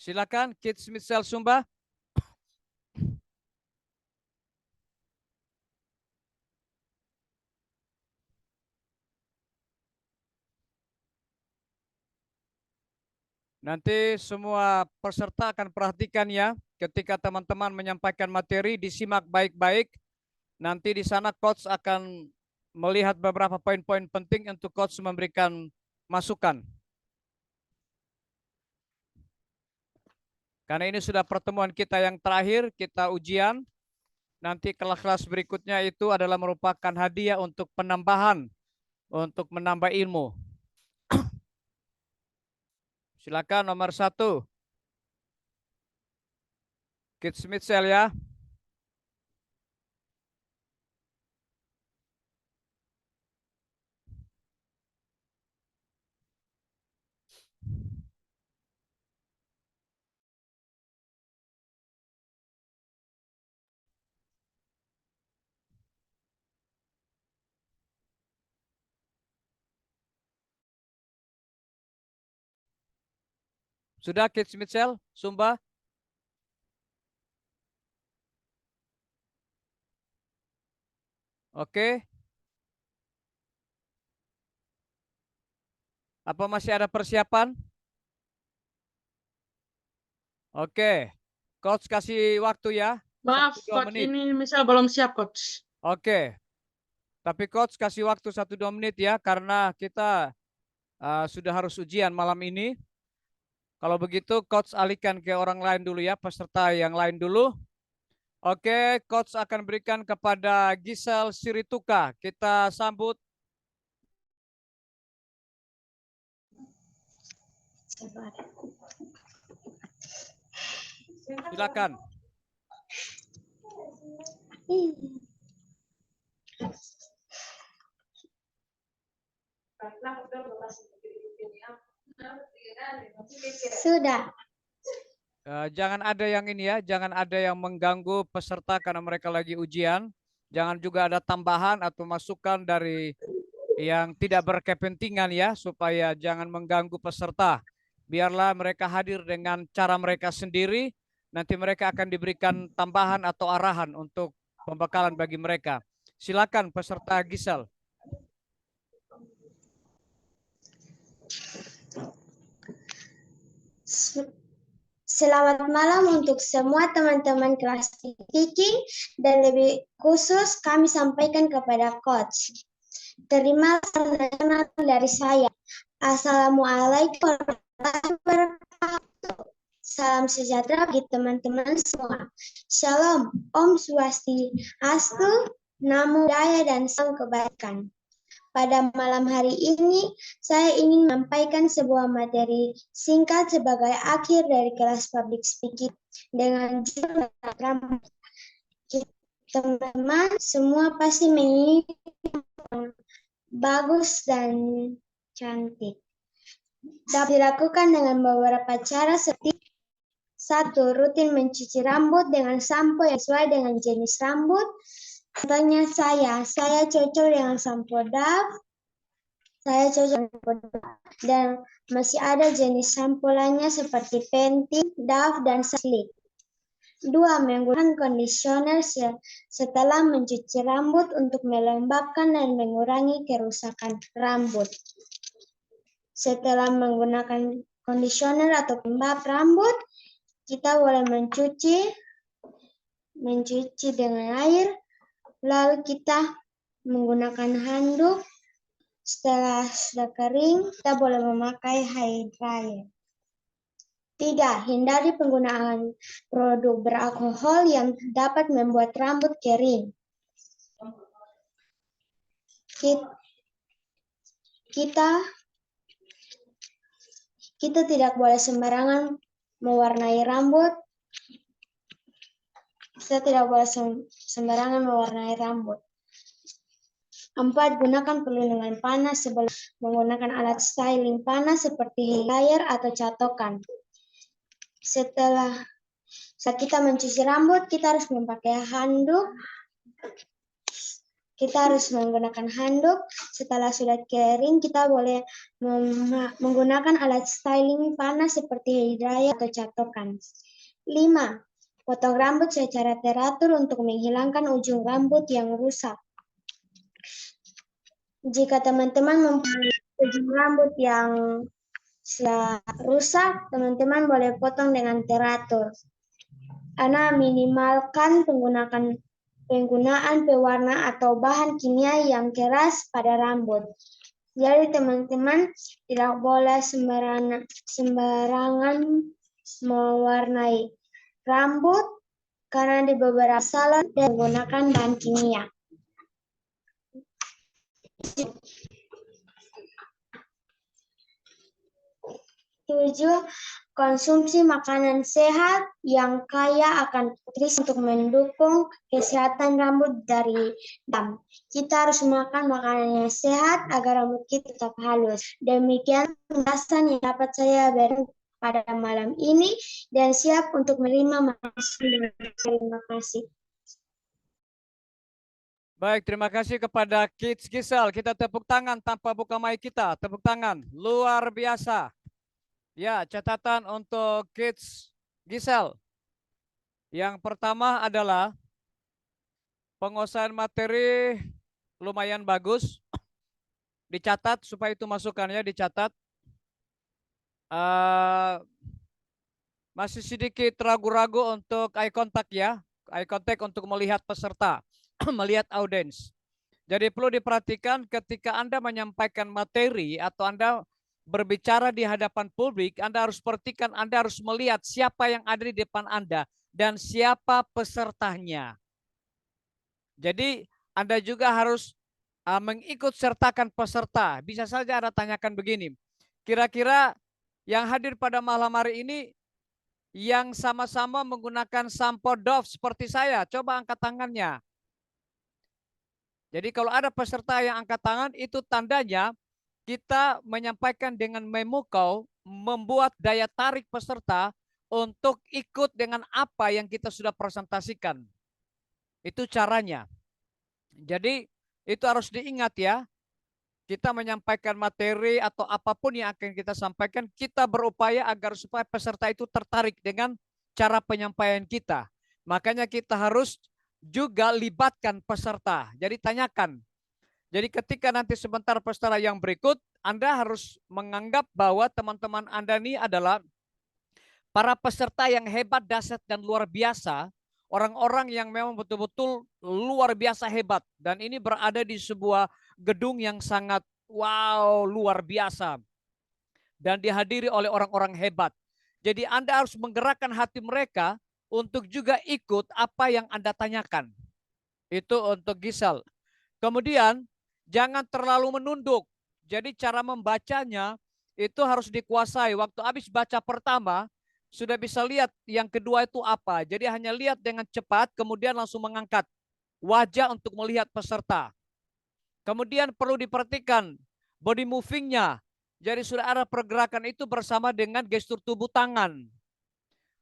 Silakan, Kids Mitchell Sumba. Nanti semua peserta akan perhatikan ya, ketika teman-teman menyampaikan materi, disimak baik-baik. Nanti di sana coach akan melihat beberapa poin-poin penting untuk coach memberikan masukan. Karena ini sudah pertemuan kita yang terakhir, kita ujian. Nanti kelas-kelas berikutnya itu adalah merupakan hadiah untuk penambahan, untuk menambah ilmu. Silakan nomor 1. Kids Mitchell ya. Sudah Kids Mitchell, Sumba? Oke. Apa masih ada persiapan? Oke. Coach kasih waktu ya. Maaf, 1-2 Coach, menit. ini misal belum siap, Coach. Oke. Tapi Coach kasih waktu 1-2 menit ya, karena kita sudah harus ujian malam ini. Kalau begitu Coach alihkan ke orang lain dulu ya, peserta yang lain dulu. Oke, Coach akan berikan kepada Gisel Sirituka. Kita sambut. Silakan. Sudah. Jangan ada yang ini ya, jangan ada yang mengganggu peserta karena mereka lagi ujian. Jangan juga ada tambahan atau masukan dari yang tidak berkepentingan ya, supaya jangan mengganggu peserta. Biarlah mereka hadir dengan cara mereka sendiri, nanti mereka akan diberikan tambahan atau arahan untuk pembekalan bagi mereka. Silakan peserta Gisel. Selamat malam untuk semua teman-teman kelas teaching dan lebih khusus kami sampaikan kepada coach. Terima kasih dari saya. Assalamualaikum warahmatullahi wabarakatuh. Salam sejahtera bagi teman-teman semua. Shalom, Om Swastiastu, Namo Buddhaya dan salam kebaikan. Pada malam hari ini, saya ingin menyampaikan sebuah materi singkat sebagai akhir dari kelas public speaking dengan judul teman-teman semua pasti menginginkan bagus dan cantik. Dapat dilakukan dengan beberapa cara seperti 1. Rutin mencuci rambut dengan sampo yang sesuai dengan jenis rambut. Contohnya saya cocok dengan sampo Dove, saya cocok dengan dan masih ada jenis sampo lainnya seperti Pantene, Dove, dan Slick. 2. Menggunakan conditioner setelah mencuci rambut untuk melembabkan dan mengurangi kerusakan rambut. Setelah menggunakan conditioner atau pelembab rambut, kita boleh mencuci dengan air, lalu kita menggunakan handuk. Setelah sudah kering, kita boleh memakai hair dryer. 3. Hindari penggunaan produk beralkohol yang dapat membuat rambut kering. Kita tidak boleh sembarangan mewarnai rambut. Kita tidak boleh sembarangan mewarnai rambut. 4. Gunakan perlindungan panas sebelum menggunakan alat styling panas seperti dryer atau catokan. Setelah kita mencuci rambut, kita harus memakai handuk. kita harus menggunakan handuk. Setelah sudah kering, kita boleh menggunakan alat styling panas seperti hair dryer atau catokan. 5. Potong rambut secara teratur untuk menghilangkan ujung rambut yang rusak. Jika teman-teman mempunyai ujung rambut yang sudah rusak, teman-teman boleh potong dengan teratur. Karena minimalkan penggunaan pewarna atau bahan kimia yang keras pada rambut. Jadi teman-teman tidak boleh sembarangan mewarnai rambut karena di beberapa salon menggunakan bahan kimia. 7. Konsumsi makanan sehat yang kaya akan nutrisi untuk mendukung kesehatan rambut dari dam. Kita harus makan makanan yang sehat agar rambut kita tetap halus. Demikian penjelasan yang dapat saya berikan pada malam ini dan siap untuk menerima masukan. Terima kasih. Baik, terima kasih kepada Kids Gisel. Kita tepuk tangan tanpa buka mic kita. Tepuk tangan, luar biasa. Ya, catatan untuk Kids Gisel. Yang pertama adalah penguasaan materi lumayan bagus. Dicatat supaya itu masukannya dicatat. Masih sedikit ragu-ragu untuk eye contact ya. Eye contact untuk melihat peserta, melihat audiens. Jadi perlu diperhatikan ketika Anda menyampaikan materi atau Anda berbicara di hadapan publik, Anda harus perhatikan, Anda harus melihat siapa yang ada di depan Anda dan siapa pesertanya. Jadi Anda juga harus mengikut sertakan peserta. Bisa saja Anda tanyakan begini, kira-kira yang hadir pada malam hari ini yang sama-sama menggunakan sampo Dove seperti saya, coba angkat tangannya. Jadi kalau ada peserta yang angkat tangan, itu tandanya kita menyampaikan dengan memukau, membuat daya tarik peserta untuk ikut dengan apa yang kita sudah presentasikan. Itu caranya. Jadi itu harus diingat ya. Kita menyampaikan materi atau apapun yang akan kita sampaikan, kita berupaya agar supaya peserta itu tertarik dengan cara penyampaian kita. Makanya kita harus juga libatkan peserta. Jadi tanyakan. Jadi ketika nanti sebentar peserta yang berikut, Anda harus menganggap bahwa teman-teman Anda ini adalah para peserta yang hebat, dahsyat, dan luar biasa. Orang-orang yang memang betul-betul luar biasa hebat. Dan ini berada di sebuah gedung yang sangat wow, luar biasa. Dan dihadiri oleh orang-orang hebat. Jadi Anda harus menggerakkan hati mereka untuk juga ikut apa yang Anda tanyakan. Itu untuk Gisel. Kemudian jangan terlalu menunduk. Jadi cara membacanya itu harus dikuasai. Waktu habis baca pertama, sudah bisa lihat yang kedua itu apa. Jadi hanya lihat dengan cepat, kemudian langsung mengangkat wajah untuk melihat peserta. Kemudian perlu diperhatikan body movingnya. Jadi sudah ada pergerakan itu bersama dengan gestur tubuh tangan.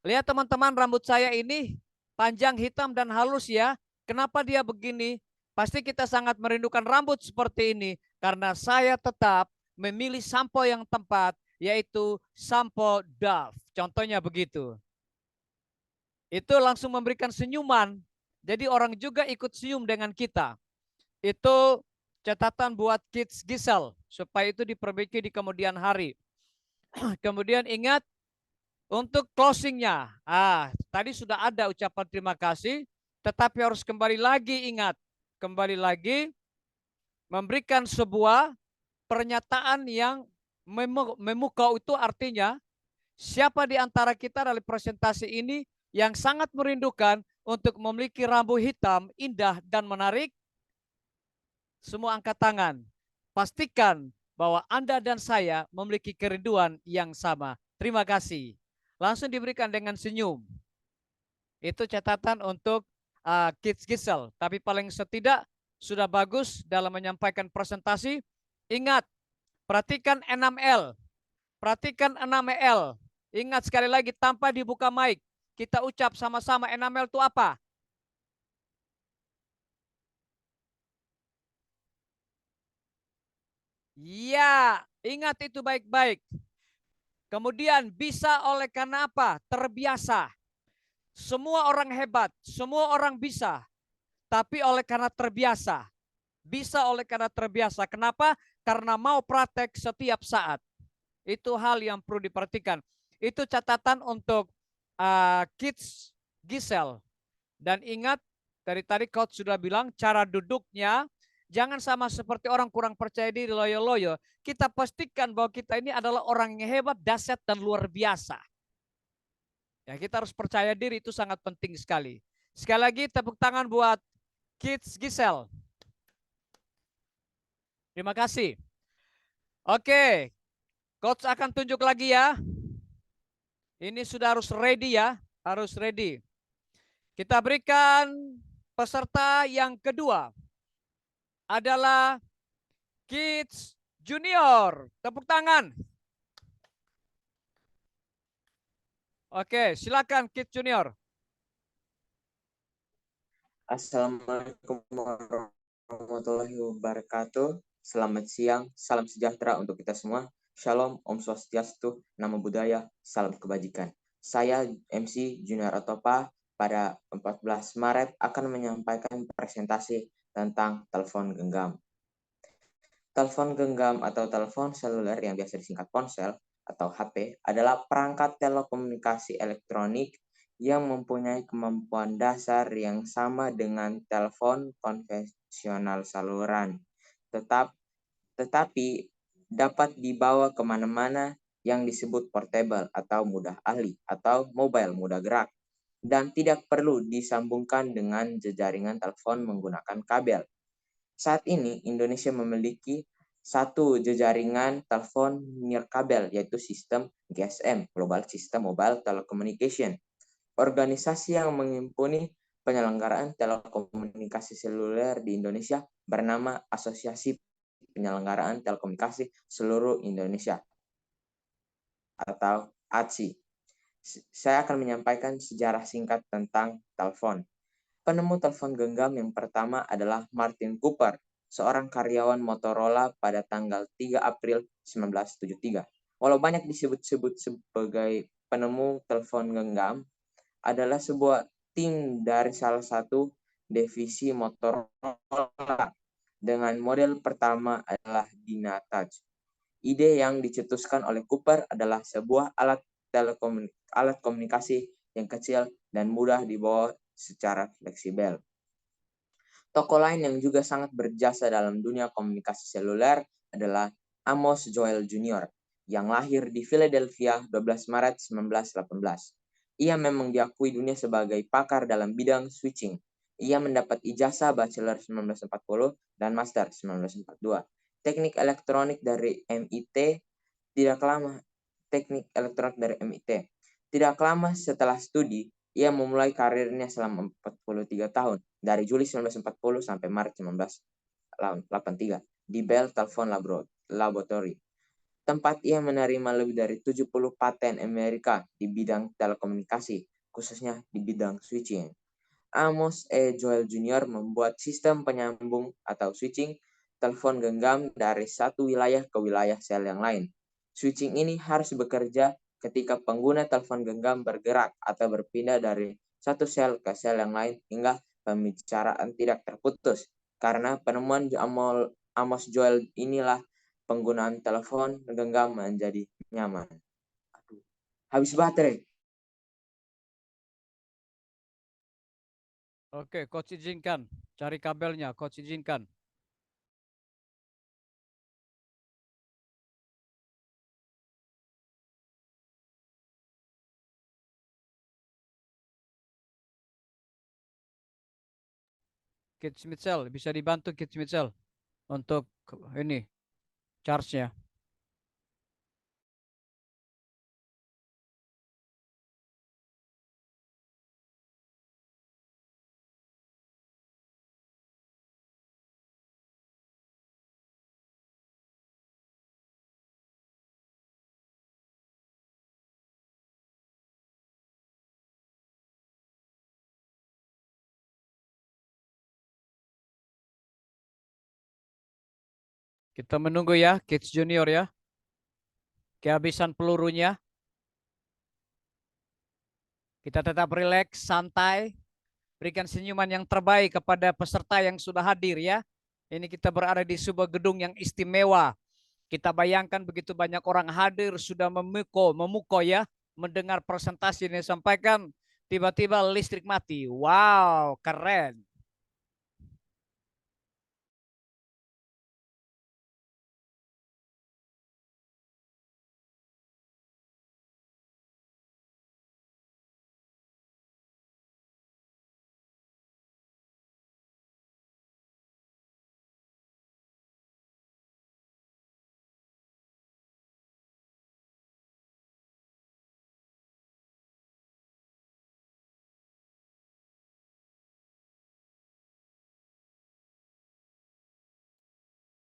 Lihat teman-teman, rambut saya ini panjang, hitam, dan halus ya. Kenapa dia begini? Pasti kita sangat merindukan rambut seperti ini. Karena saya tetap memilih sampo yang tepat, yaitu sampo Dove. Contohnya begitu. Itu langsung memberikan senyuman. Jadi orang juga ikut senyum dengan kita. Itu catatan buat Kids Gisel. Supaya itu diperbaiki di kemudian hari. Kemudian ingat, untuk closingnya, tadi sudah ada ucapan terima kasih, tetapi harus kembali lagi ingat, kembali lagi memberikan sebuah pernyataan yang memukau. Itu artinya siapa di antara kita dalam presentasi ini yang sangat merindukan untuk memiliki rambut hitam, indah, dan menarik? Semua angkat tangan. Pastikan bahwa Anda dan saya memiliki kerinduan yang sama. Terima kasih. Langsung diberikan dengan senyum. Itu catatan untuk Kids Gisel. Tapi paling setidak sudah bagus dalam menyampaikan presentasi. Ingat, perhatikan 6L. Perhatikan 6L. Ingat sekali lagi tanpa dibuka mic. Kita ucap sama-sama 6L itu apa? Ya, ingat itu baik-baik. Kemudian bisa oleh karena apa? Terbiasa. Semua orang hebat, semua orang bisa. Tapi oleh karena terbiasa. Bisa oleh karena terbiasa. Kenapa? Karena mau praktek setiap saat. Itu hal yang perlu diperhatikan. Itu catatan untuk kids Gisel. Dan ingat, dari tadi coach sudah bilang, cara duduknya jangan sama seperti orang kurang percaya diri, loyo-loyo. Kita pastikan bahwa kita ini adalah orang yang hebat, dahsyat, dan luar biasa. Ya, kita harus percaya diri, itu sangat penting sekali. Sekali lagi tepuk tangan buat Kids Gisel. Terima kasih. Oke, coach akan tunjuk lagi ya. Ini sudah harus ready ya, harus ready. Kita berikan peserta yang kedua adalah Kids Junior. Tepuk tangan. Oke, silakan Kids Junior. Assalamualaikum warahmatullahi wabarakatuh. Selamat siang, salam sejahtera untuk kita semua. Shalom, Om Swastiastu, Namo Buddhaya, salam kebajikan. Saya MC Junior Atopa pada 14 Maret akan menyampaikan presentasi tentang telepon genggam. Telepon genggam atau telepon seluler yang biasa disingkat ponsel atau HP adalah perangkat telekomunikasi elektronik yang mempunyai kemampuan dasar yang sama dengan telepon konvensional saluran, tetapi dapat dibawa kemana-mana yang disebut portable atau mudah alih atau mobile mudah gerak, dan tidak perlu disambungkan dengan jejaringan telepon menggunakan kabel. Saat ini Indonesia memiliki satu jejaringan telepon nirkabel, yaitu sistem GSM, Global System Mobile Telecommunication. Organisasi yang mengimpuni penyelenggaraan telekomunikasi seluler di Indonesia bernama Asosiasi Penyelenggaraan Telekomunikasi Seluruh Indonesia atau ATSI. Saya akan menyampaikan sejarah singkat tentang telepon. Penemu telepon genggam yang pertama adalah Martin Cooper, seorang karyawan Motorola pada tanggal 3 April 1973. Walau banyak disebut-sebut sebagai penemu telepon genggam, adalah sebuah tim dari salah satu divisi Motorola dengan model pertama adalah Dynatouch. Ide yang dicetuskan oleh Cooper adalah sebuah alat komunikasi yang kecil dan mudah dibawa secara fleksibel. Tokoh lain yang juga sangat berjasa dalam dunia komunikasi seluler adalah Amos Joel Jr. yang lahir di Philadelphia 12 Maret 1918. Ia memang diakui dunia sebagai pakar dalam bidang switching. Ia mendapat ijazah bachelor 1940 dan master 1942. Teknik elektronik dari MIT tidak lama setelah studi, ia memulai karirnya selama 43 tahun, dari Juli 1940 sampai Maret 1983, di Bell Telephone Laboratory. Tempat ia menerima lebih dari 70 paten Amerika di bidang telekomunikasi, khususnya di bidang switching. Amos E. Joel Jr. membuat sistem penyambung atau switching telepon genggam dari satu wilayah ke wilayah sel yang lain. Switching ini harus bekerja ketika pengguna telepon genggam bergerak atau berpindah dari satu sel ke sel yang lain hingga pembicaraan tidak terputus. Karena penemuan Amos Joel inilah penggunaan telepon genggam menjadi nyaman. Habis baterai. Oke, coach izinkan. Cari kabelnya, coach izinkan. Kids Mitchell, bisa dibantu Kids Mitchell untuk ini charge-nya. Kita menunggu ya, Kids Junior ya. Kehabisan pelurunya. Kita tetap rileks, santai. Berikan senyuman yang terbaik kepada peserta yang sudah hadir ya. Ini kita berada di sebuah gedung yang istimewa. Kita bayangkan begitu banyak orang hadir sudah memuko ya, mendengar presentasi yang disampaikan, tiba-tiba listrik mati. Wow, keren.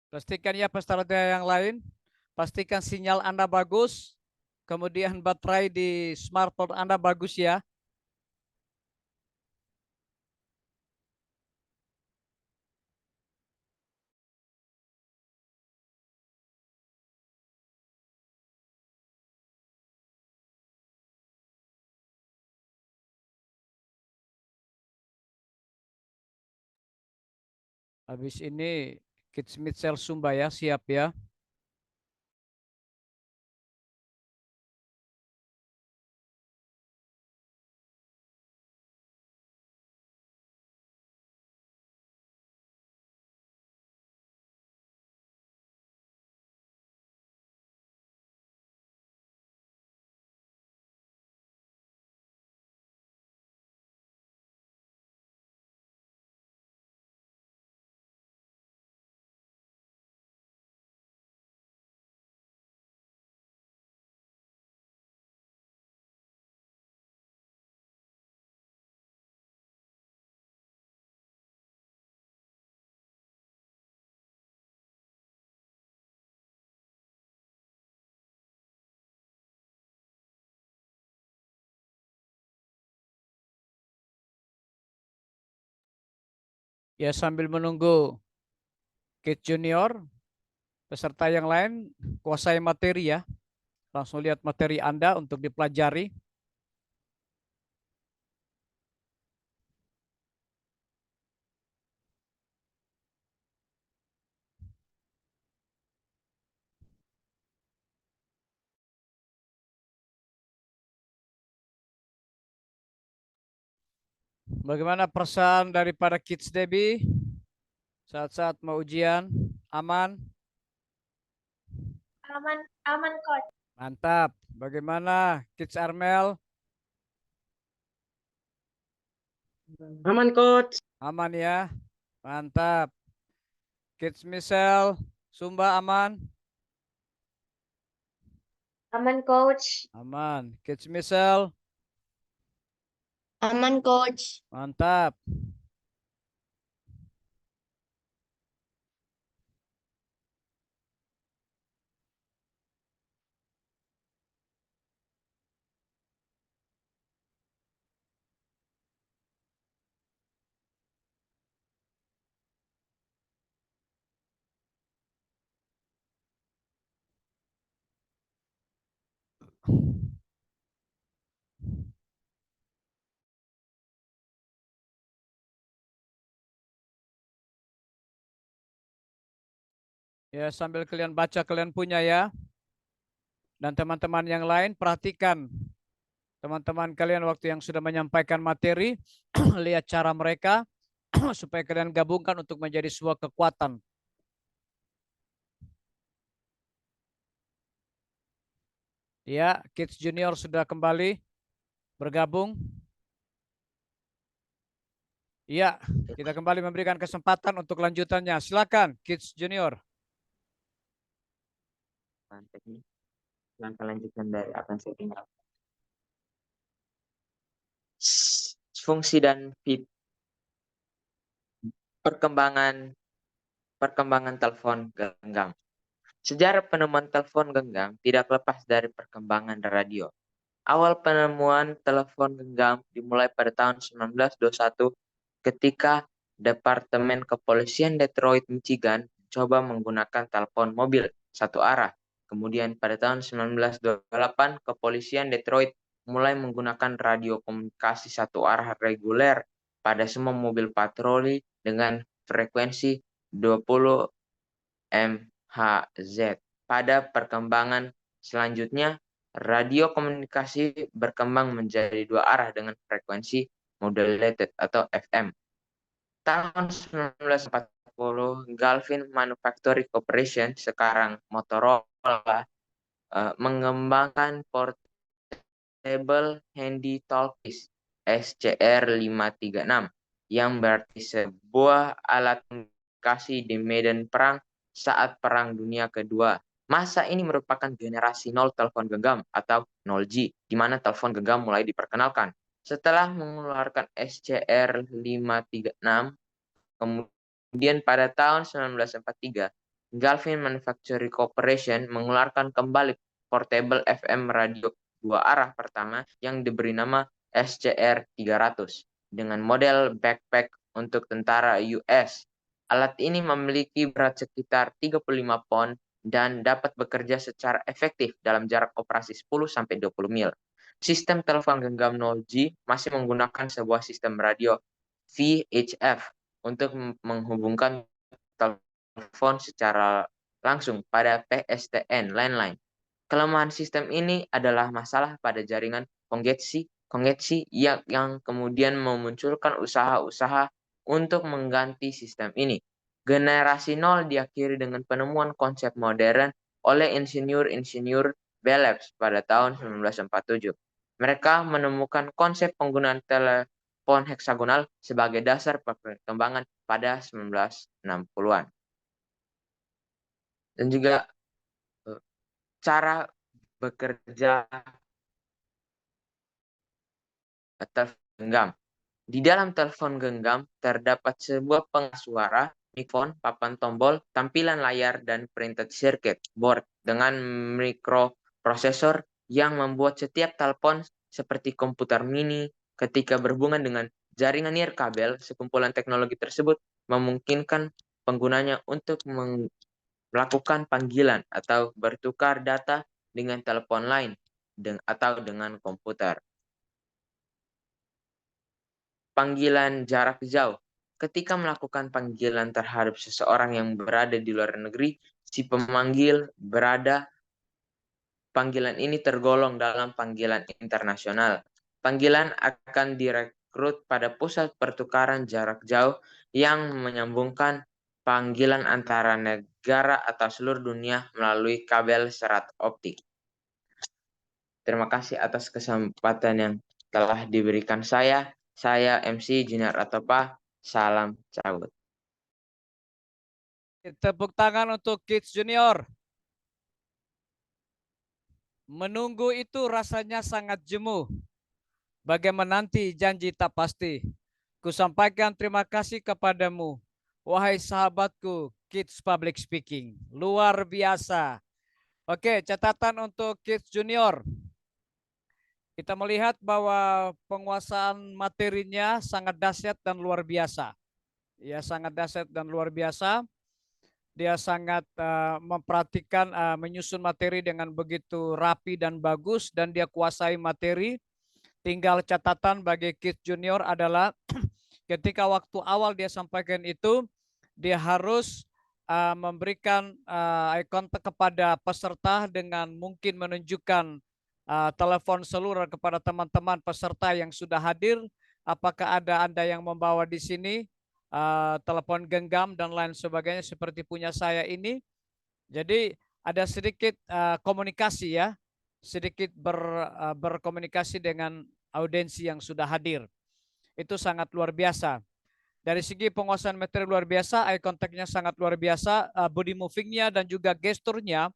Pastikan ya peserta yang lain, pastikan sinyal Anda bagus, kemudian baterai di smartphone Anda bagus ya. Habis ini Kids Mitsel Sumba ya, siap ya. Ya sambil menunggu Kids Junior, peserta yang lain kuasai materi ya. Langsung lihat materi Anda untuk dipelajari. Bagaimana perasaan daripada Kids Debbie saat-saat mau ujian? Aman? Aman, Coach. Mantap. Bagaimana Kids Armel? Aman, Coach. Aman ya? Mantap. Kids Michelle, Sumba aman? Aman, Coach. Aman. Kids Michelle, Aman, Coach. mantap. Ya, sambil kalian baca, kalian punya ya. Dan teman-teman yang lain, perhatikan teman-teman kalian waktu yang sudah menyampaikan materi, lihat cara mereka, supaya kalian gabungkan untuk menjadi sebuah kekuatan. Ya, Kids Junior sudah kembali bergabung. Iya, kita kembali memberikan kesempatan untuk lanjutannya. Silakan, Kids Junior. Langkah lanjutan dari apa yang saya tinggal. Fungsi dan perkembangan telepon genggam. Sejarah penemuan telepon genggam tidak lepas dari perkembangan radio. Awal penemuan telepon genggam dimulai pada tahun 1921 ketika Departemen Kepolisian Detroit, Michigan mencoba menggunakan telepon mobil satu arah. Kemudian pada tahun 1928, kepolisian Detroit mulai menggunakan radio komunikasi satu arah reguler pada semua mobil patroli dengan frekuensi 20 MHz. Pada perkembangan selanjutnya, radio komunikasi berkembang menjadi dua arah dengan frekuensi modulated atau FM. Tahun 1940, Galvin Manufacturing Corporation, sekarang Motorola, mengembangkan Portable Handy Talkies SCR 536 yang berarti sebuah alat komunikasi di medan perang saat Perang Dunia Kedua. Masa ini merupakan generasi 0 telepon genggam atau 0G, di mana telepon genggam mulai diperkenalkan. Setelah mengeluarkan SCR 536, kemudian pada tahun 1943, Galvin Manufacturing Corporation mengeluarkan kembali Portable FM radio dua arah pertama yang diberi nama SCR 300 dengan model backpack untuk tentara US. Alat ini memiliki berat sekitar 35 pon dan dapat bekerja secara efektif dalam jarak operasi 10-20 mil. Sistem telepon genggam 0G masih menggunakan sebuah sistem radio VHF untuk menghubungkan telepon secara langsung pada PSTN landline. Kelemahan sistem ini adalah masalah pada jaringan kongesi yang kemudian memunculkan usaha-usaha untuk mengganti sistem ini. Generasi 0 diakhiri dengan penemuan konsep modern oleh insinyur-insinyur Bell Labs pada tahun 1947. Mereka menemukan konsep penggunaan telepon heksagonal sebagai dasar perkembangan pada 1960-an. Dan juga cara bekerja telepon genggam. Di dalam telepon genggam terdapat sebuah pengeras suara, mikrofon, papan tombol, tampilan layar, dan printed circuit board dengan mikroprosesor yang membuat setiap telepon seperti komputer mini. Ketika berhubungan dengan jaringan nirkabel, sekumpulan teknologi tersebut memungkinkan penggunanya untuk melakukan panggilan atau bertukar data dengan telepon lain atau dengan komputer. Panggilan jarak jauh. Ketika melakukan panggilan terhadap seseorang yang berada di luar negeri, si pemanggil panggilan ini tergolong dalam panggilan internasional. Panggilan akan direkrut pada pusat pertukaran jarak jauh yang menyambungkan panggilan antara negara atau seluruh dunia melalui kabel serat optik. Terima kasih atas kesempatan yang telah diberikan saya. Saya MC Junior Atopa. Salam cabut. Tepuk tangan untuk Kids Junior. Menunggu itu rasanya sangat jemu. Bagai menanti janji tak pasti. Kusampaikan terima kasih kepadamu. Wahai sahabatku, Kids Public Speaking. Luar biasa. Oke, catatan untuk Kids Junior. Kita melihat bahwa penguasaan materinya sangat dahsyat dan luar biasa. Ya, sangat dahsyat dan luar biasa. Dia sangat memperhatikan, menyusun materi dengan begitu rapi dan bagus, dan dia kuasai materi. Tinggal catatan bagi Kids Junior adalah ketika waktu awal dia sampaikan itu, dia harus memberikan eye contact kepada peserta dengan mungkin menunjukkan telepon seluler kepada teman-teman peserta yang sudah hadir. Apakah ada Anda yang membawa di sini telepon genggam dan lain sebagainya seperti punya saya ini? Jadi ada sedikit komunikasi ya, sedikit berkomunikasi dengan audiensi yang sudah hadir. Itu sangat luar biasa. Dari segi penguasaan materi luar biasa, eye contact-nya sangat luar biasa, body moving-nya dan juga gesturnya.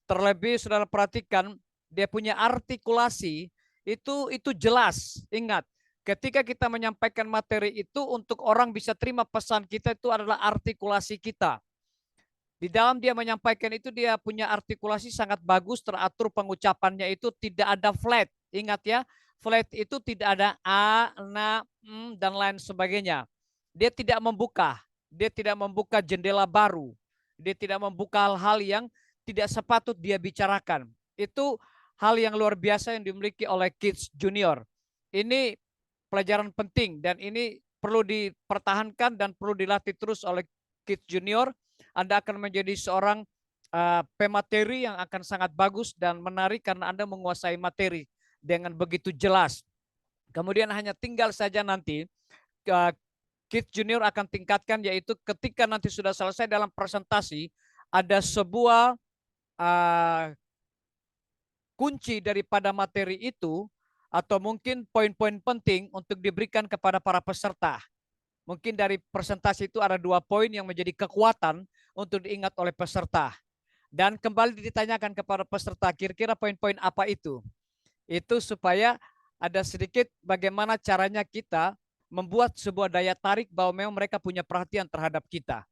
Terlebih saudara perhatikan, dia punya artikulasi itu jelas. Ingat, ketika kita menyampaikan materi itu untuk orang bisa terima pesan kita, itu adalah artikulasi kita. Di dalam dia menyampaikan itu, dia punya artikulasi sangat bagus, teratur pengucapannya itu tidak ada flat. Ingat ya, flat itu tidak ada a, na, dan lain sebagainya. Dia tidak membuka jendela baru. Dia tidak membuka hal-hal yang tidak sepatut dia bicarakan. Itu hal yang luar biasa yang dimiliki oleh Kids Junior. Ini pelajaran penting dan ini perlu dipertahankan dan perlu dilatih terus oleh Kids Junior. Anda akan menjadi seorang pemateri yang akan sangat bagus dan menarik karena Anda menguasai materi dengan begitu jelas. Kemudian hanya tinggal saja nanti Kids Junior akan tingkatkan, yaitu ketika nanti sudah selesai dalam presentasi, ada sebuah kunci daripada materi itu atau mungkin poin-poin penting untuk diberikan kepada para peserta. Mungkin dari presentasi itu ada 2 poin yang menjadi kekuatan untuk diingat oleh peserta. Dan kembali ditanyakan kepada peserta, kira-kira poin-poin apa itu? Itu supaya ada sedikit bagaimana caranya kita membuat sebuah daya tarik bahwa memang mereka punya perhatian terhadap kita.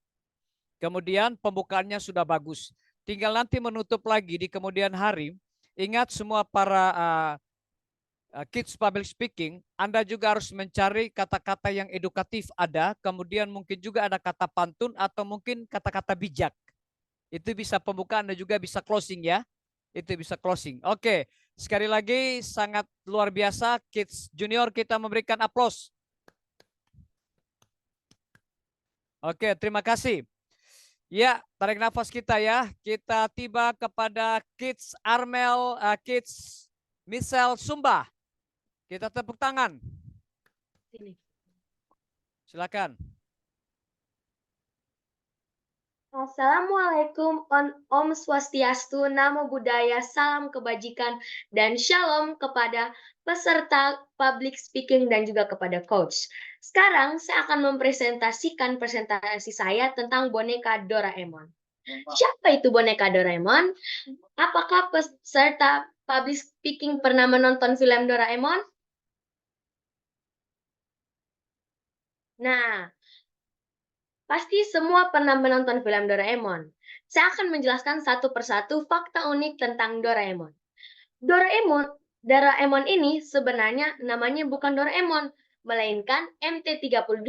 Kemudian pembukaannya sudah bagus. Tinggal nanti menutup lagi di kemudian hari. Ingat semua para kids public speaking, Anda juga harus mencari kata-kata yang edukatif ada, kemudian mungkin juga ada kata pantun atau mungkin kata-kata bijak. Itu bisa pembukaan dan juga bisa closing ya. Itu bisa closing. Oke, sekali lagi sangat luar biasa Kids Junior, kita memberikan aplaus. Oke, terima kasih. Ya, tarik nafas kita ya. Kita tiba kepada Kids Armel, Kids Michelle Sumba. Kita tepuk tangan. Silakan. Assalamualaikum, Om Swastiastu, Namo Buddhaya, salam kebajikan, dan shalom kepada peserta public speaking dan juga kepada coach. Sekarang saya akan mempresentasikan presentasi saya tentang boneka Doraemon. Siapa itu boneka Doraemon? Apakah peserta public speaking pernah menonton film Doraemon? Nah, pasti semua pernah menonton film Doraemon. Saya akan menjelaskan satu persatu fakta unik tentang Doraemon. Doraemon ini sebenarnya namanya bukan Doraemon, melainkan MT32.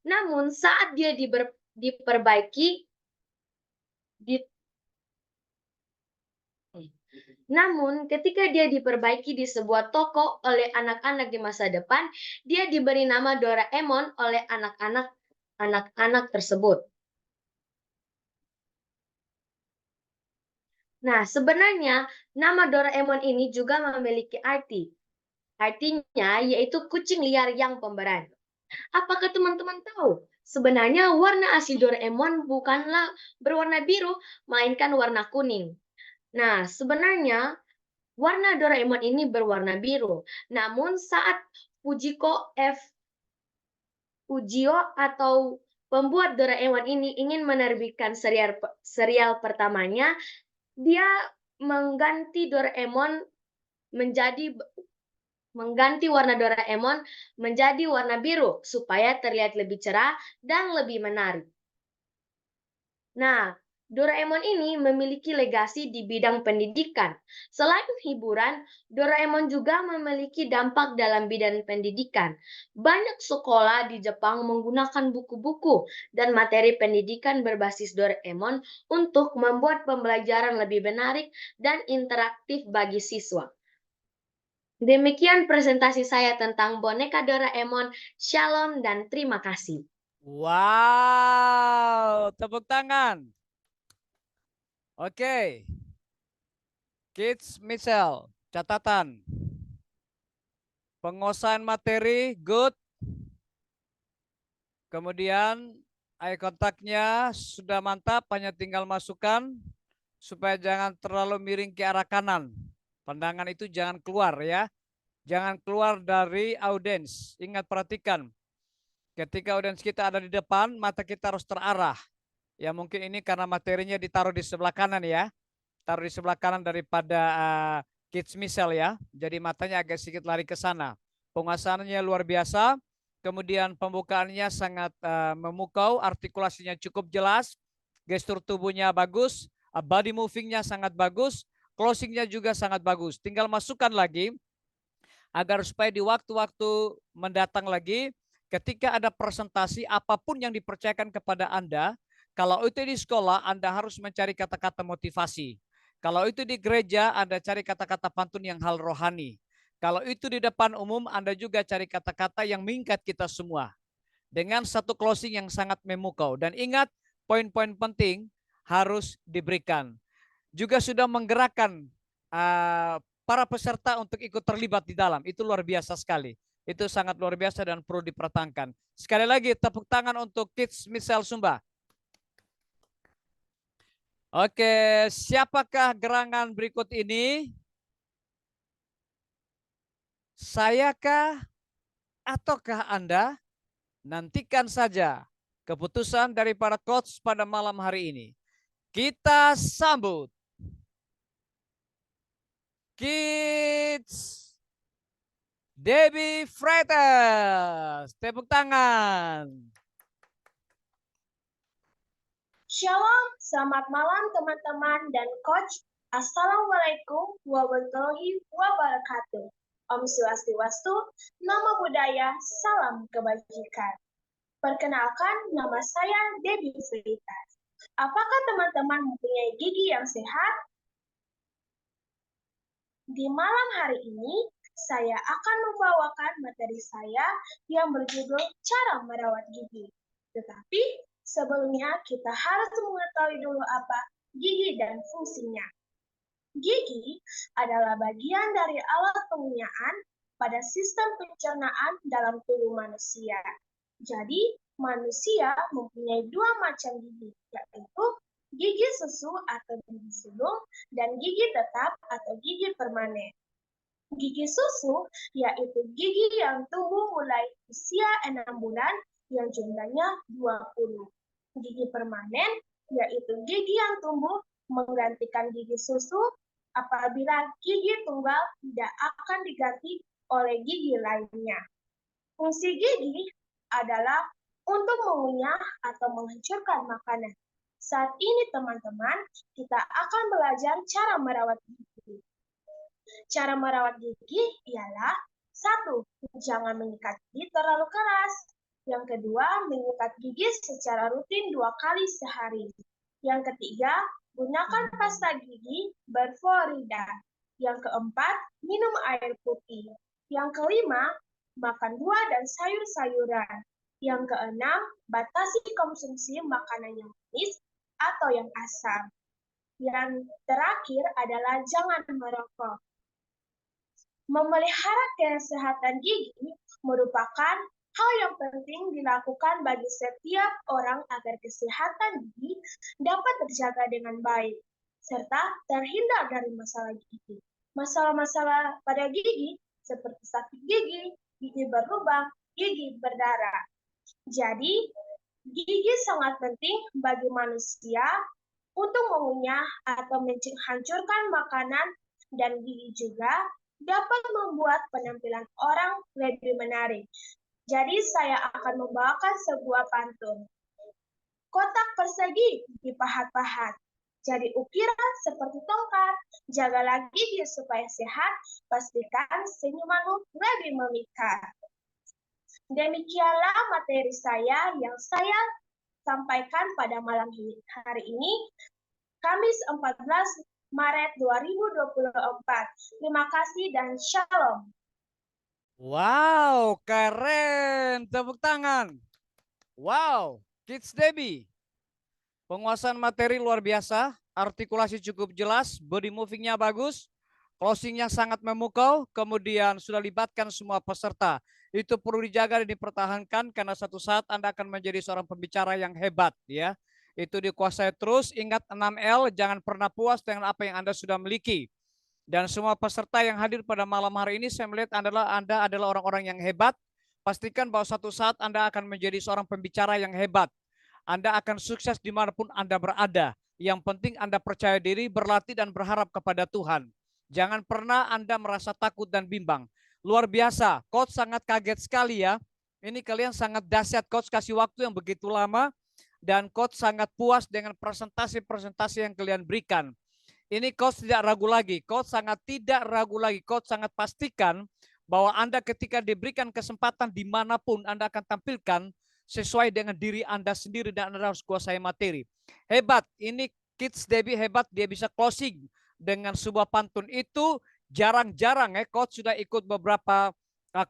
Namun saat dia diperbaiki ketika dia diperbaiki di sebuah toko oleh anak-anak di masa depan, dia diberi nama Doraemon oleh anak-anak tersebut. Nah, sebenarnya nama Doraemon ini juga memiliki arti. Artinya yaitu kucing liar yang pemberani. Apakah teman-teman tahu? Sebenarnya warna asli Doraemon bukanlah berwarna biru, melainkan warna kuning. Nah, sebenarnya warna Doraemon ini berwarna biru. Namun saat Fujio atau pembuat Doraemon ini ingin menerbitkan serial pertamanya, dia mengganti warna Doraemon menjadi warna biru supaya terlihat lebih cerah dan lebih menarik. Nah, Doraemon ini memiliki legasi di bidang pendidikan. Selain hiburan, Doraemon juga memiliki dampak dalam bidang pendidikan. Banyak sekolah di Jepang menggunakan buku-buku dan materi pendidikan berbasis Doraemon untuk membuat pembelajaran lebih menarik dan interaktif bagi siswa. Demikian presentasi saya tentang boneka Doraemon. Shalom dan terima kasih. Wow, tepuk tangan. Oke. Kids Michelle, catatan. Penguasaan materi, good. Kemudian eye contact-nya sudah mantap, hanya tinggal masukkan supaya jangan terlalu miring ke arah kanan. Pandangan itu jangan keluar ya. Jangan keluar dari audiens. Ingat, perhatikan. Ketika audiens kita ada di depan, mata kita harus terarah. Ya mungkin ini karena materinya ditaruh di sebelah kanan ya. Taruh di sebelah kanan daripada Kids Michelle ya. Jadi matanya agak sedikit lari ke sana. Penguasaannya luar biasa. Kemudian pembukaannya sangat memukau. Artikulasinya cukup jelas. Gestur tubuhnya bagus. Body movingnya sangat bagus. Closingnya juga sangat bagus. Tinggal masukkan lagi. Agar supaya di waktu-waktu mendatang lagi. Ketika ada presentasi apapun yang dipercayakan kepada Anda. Kalau itu di sekolah, Anda harus mencari kata-kata motivasi. Kalau itu di gereja, Anda cari kata-kata pantun yang hal rohani. Kalau itu di depan umum, Anda juga cari kata-kata yang mengikat kita semua. Dengan satu closing yang sangat memukau. Dan ingat, poin-poin penting harus diberikan. Juga sudah menggerakkan para peserta untuk ikut terlibat di dalam. Itu luar biasa sekali. Itu sangat luar biasa dan perlu dipertahankan. Sekali lagi, tepuk tangan untuk Kids Michelle Sumba. Oke, siapakah gerangan berikut ini? Sayakah ataukah Anda? Nantikan saja keputusan dari para coach pada malam hari ini. Kita sambut Kids Debbie Freitas. Tepuk tangan. Shalom, selamat malam teman-teman dan coach. Assalamualaikum warahmatullahi wabarakatuh. Om Swastiastu, Namo Buddhaya, salam kebajikan. Perkenalkan, nama saya Debbie Freitas. Apakah teman-teman mempunyai gigi yang sehat? Di malam hari ini, saya akan membawakan materi saya yang berjudul Cara Merawat Gigi. Tetapi, sebelumnya kita harus mengetahui dulu apa gigi dan fungsinya. Gigi adalah bagian dari alat penggunaan pada sistem pencernaan dalam tubuh manusia. Jadi, manusia mempunyai dua macam gigi, yaitu gigi susu atau gigi sulung dan gigi tetap atau gigi permanen. Gigi susu yaitu gigi yang tumbuh mulai usia 6 bulan yang jumlahnya 20. Gigi permanen yaitu gigi yang tumbuh menggantikan gigi susu apabila gigi tunggal tidak akan diganti oleh gigi lainnya. Fungsi gigi adalah untuk mengunyah atau menghancurkan makanan. Saat ini teman-teman, kita akan belajar cara merawat gigi. Cara merawat gigi ialah 1. Jangan menyikat gigi terlalu keras. Yang kedua, menyikat gigi secara rutin 2 kali sehari. Yang ketiga, gunakan pasta gigi berfluorida. Yang keempat, minum air putih. Yang kelima, makan buah dan sayur-sayuran. Yang keenam, batasi konsumsi makanan yang manis atau yang asam. Yang terakhir adalah jangan merokok. Memelihara kesehatan gigi merupakan hal yang penting dilakukan bagi setiap orang agar kesehatan gigi dapat terjaga dengan baik, serta terhindar dari masalah gigi. Masalah-masalah pada gigi seperti sakit gigi, gigi berlubang, gigi berdarah. Jadi, gigi sangat penting bagi manusia untuk mengunyah atau menghancurkan makanan, dan gigi juga dapat membuat penampilan orang lebih menarik. Jadi saya akan membawakan sebuah pantun. Kotak persegi dipahat-pahat, jadi ukiran seperti tongkat. Jagalah gigi supaya sehat, pastikan senyumanmu lebih memikat. Demikianlah materi saya yang saya sampaikan pada malam hari ini, Kamis 14 Maret 2024. Terima kasih dan shalom. Wow, keren. Tepuk tangan. Wow, Kids Debbie. Penguasaan materi luar biasa, artikulasi cukup jelas, body movingnya bagus, closingnya sangat memukau, kemudian sudah libatkan semua peserta. Itu perlu dijaga dan dipertahankan karena suatu saat Anda akan menjadi seorang pembicara yang hebat, ya. Itu dikuasai terus. Ingat 6L, jangan pernah puas dengan apa yang Anda sudah miliki. Dan semua peserta yang hadir pada malam hari ini, saya melihat Anda adalah orang-orang yang hebat. Pastikan bahwa suatu saat Anda akan menjadi seorang pembicara yang hebat. Anda akan sukses dimanapun Anda berada. Yang penting Anda percaya diri, berlatih, dan berharap kepada Tuhan. Jangan pernah Anda merasa takut dan bimbang. Luar biasa, Coach sangat kaget sekali ya. Ini kalian sangat dahsyat, Coach kasih waktu yang begitu lama. Dan Coach sangat puas dengan presentasi-presentasi yang kalian berikan. Ini Coach tidak ragu lagi, Coach sangat tidak ragu lagi, Coach sangat pastikan bahwa Anda ketika diberikan kesempatan dimanapun Anda akan tampilkan, sesuai dengan diri Anda sendiri dan Anda harus kuasai materi. Hebat, ini Kids Debbie hebat, dia bisa closing dengan sebuah pantun itu jarang-jarang ya. Coach sudah ikut beberapa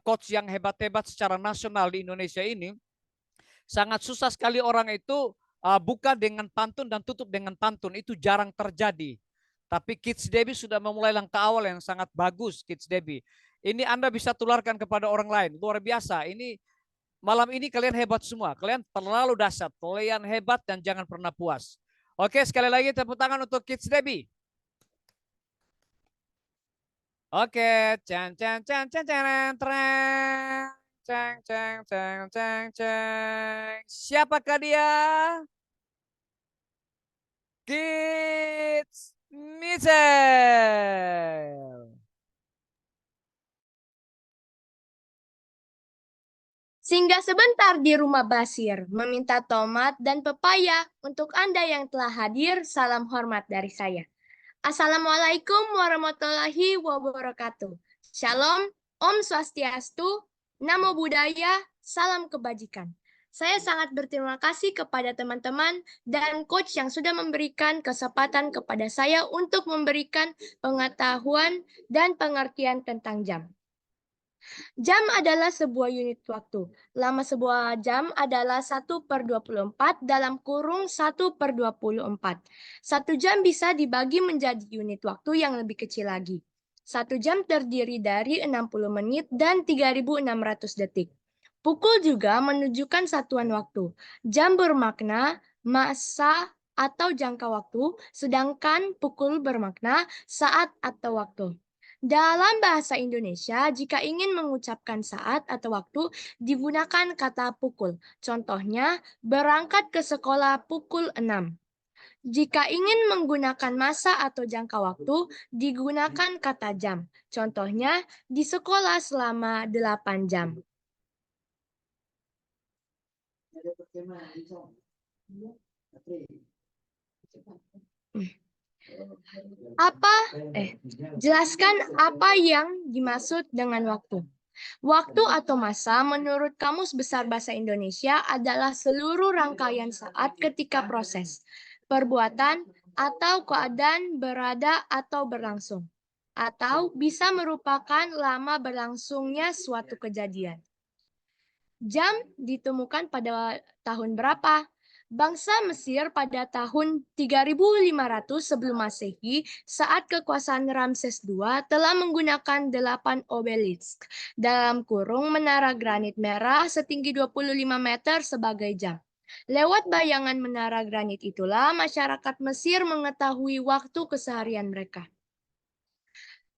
coach yang hebat-hebat secara nasional di Indonesia ini. Sangat susah sekali orang itu buka dengan pantun dan tutup dengan pantun, itu jarang terjadi. Tapi Kids Debbie sudah memulai langkah awal yang sangat bagus, Kids Debbie. Ini Anda bisa tularkan kepada orang lain, luar biasa. Ini malam ini kalian hebat semua, kalian terlalu dahsyat, kalian hebat dan jangan pernah puas. Oke, sekali lagi tepuk tangan untuk Kids Debbie. Oke, ceng ceng ceng ceng ceng ceng ceng ceng ceng ceng ceng. Siapakah dia? Kids Michelle. Singgah sebentar di rumah Basir, meminta tomat dan pepaya. Untuk Anda yang telah hadir, salam hormat dari saya. Assalamualaikum warahmatullahi wabarakatuh. Shalom, Om Swastiastu, Namo Buddhaya, salam kebajikan. Saya sangat berterima kasih kepada teman-teman dan coach yang sudah memberikan kesempatan kepada saya untuk memberikan pengetahuan dan pengertian tentang jam. Jam adalah sebuah unit waktu. Lama sebuah jam adalah 1/24 dalam kurung 1/24. 1 jam bisa dibagi menjadi unit waktu yang lebih kecil lagi. 1 jam terdiri dari 60 menit dan 3.600 detik. Pukul juga menunjukkan satuan waktu. Jam bermakna masa atau jangka waktu, sedangkan pukul bermakna saat atau waktu. Dalam bahasa Indonesia, jika ingin mengucapkan saat atau waktu, digunakan kata pukul. Contohnya, berangkat ke sekolah pukul 6. Jika ingin menggunakan masa atau jangka waktu, digunakan kata jam. Contohnya, di sekolah selama 8 jam. Jelaskan apa yang dimaksud dengan waktu. Waktu atau masa menurut Kamus Besar Bahasa Indonesia adalah seluruh rangkaian saat ketika proses, perbuatan, atau keadaan berada atau berlangsung. Atau bisa merupakan lama berlangsungnya suatu kejadian. Jam ditemukan pada tahun berapa? Bangsa Mesir pada tahun 3500 sebelum Masehi saat kekuasaan Ramses II telah menggunakan 8 obelisk dalam kurung menara granit merah setinggi 25 meter sebagai jam. Lewat bayangan menara granit itulah masyarakat Mesir mengetahui waktu keseharian mereka.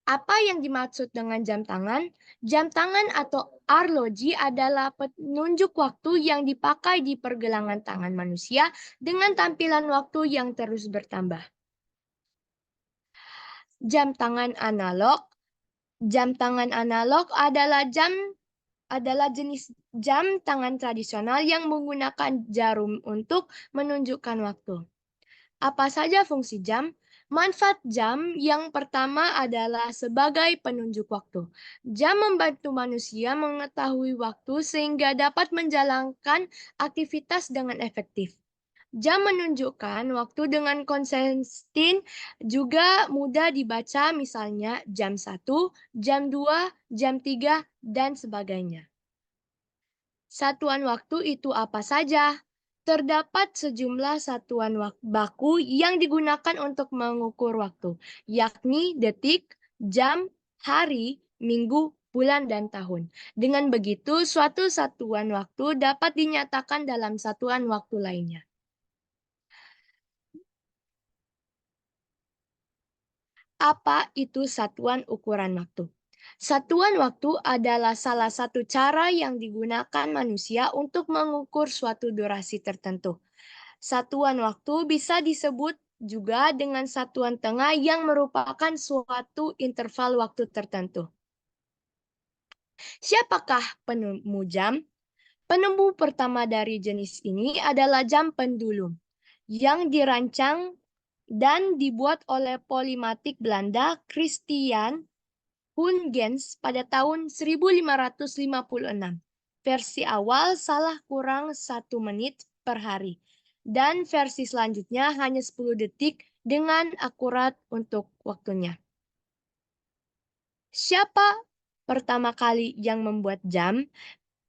Apa yang dimaksud dengan jam tangan? Jam tangan atau arloji adalah penunjuk waktu yang dipakai di pergelangan tangan manusia dengan tampilan waktu yang terus bertambah. Jam tangan analog. Jam tangan analog adalah jenis jam tangan tradisional yang menggunakan jarum untuk menunjukkan waktu. Apa saja fungsi jam? Manfaat jam yang pertama adalah sebagai penunjuk waktu. Jam membantu manusia mengetahui waktu sehingga dapat menjalankan aktivitas dengan efektif. Jam menunjukkan waktu dengan konsisten juga mudah dibaca, misalnya jam 1, jam 2, jam 3, dan sebagainya. Satuan waktu itu apa saja? Terdapat sejumlah satuan baku yang digunakan untuk mengukur waktu, yakni detik, jam, hari, minggu, bulan, dan tahun. Dengan begitu, suatu satuan waktu dapat dinyatakan dalam satuan waktu lainnya. Apa itu satuan ukuran waktu? Satuan waktu adalah salah satu cara yang digunakan manusia untuk mengukur suatu durasi tertentu. Satuan waktu bisa disebut juga dengan satuan tengah yang merupakan suatu interval waktu tertentu. Siapakah penemu jam? Penemu pertama dari jenis ini adalah jam pendulum yang dirancang dan dibuat oleh polimatik Belanda Christian Huygens pada tahun 1556. Versi awal salah kurang 1 menit per hari. Dan versi selanjutnya hanya 10 detik dengan akurat untuk waktunya. Siapa pertama kali yang membuat jam?